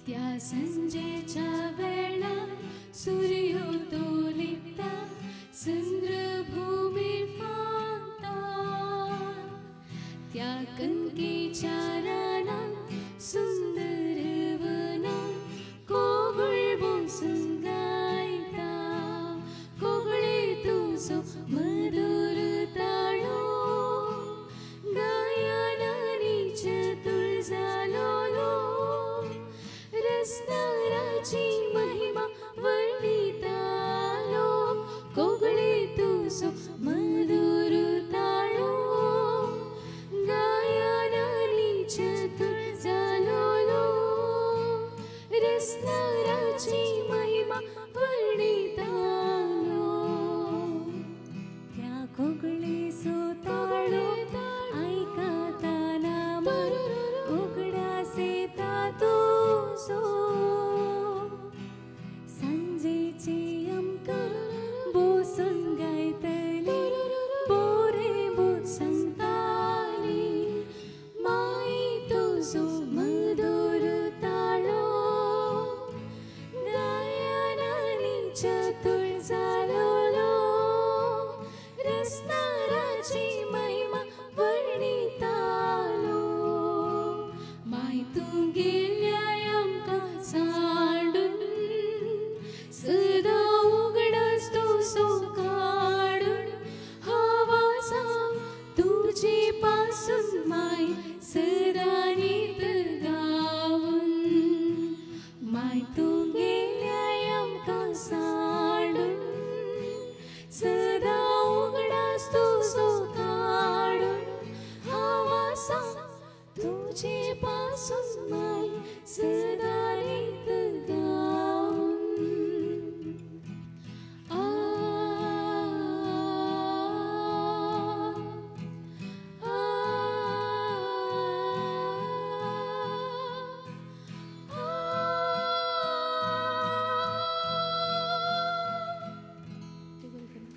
त्या संजेच्या वेळात सूर्य तोलिता चंद्रभूमी फांता त्या कणकेच्या रानात सुंदर वनात कोगुळ बसून गायता कोगळे तुझो मधुर ताळो गायनानी चतुर जालोलो रसनाराची महिमा वर्णितालो कोगळे तुझो मधुर ताळो गायनानी चतुर जालोलो रसनाराची महिमा वर्णितालो त्या कोगळे सोताळो ऐकताना उघडासे तातो सो संजेची अमकर बोसून गायतली पोरे बोट संताली माई तुझो मधुर ताळो गायनानी चतुर जालोलो रसनाराची महिमा वर्णितालो माय तू गेल्या आमकां सांडून सदा उगडास तू सो काडून हवासा तुझे पासून माय सदा नीत गावून माय तू गेल्या आमकां सांडून सदा उगडास तू सो काडून हवासा तुझे पासून माय सदा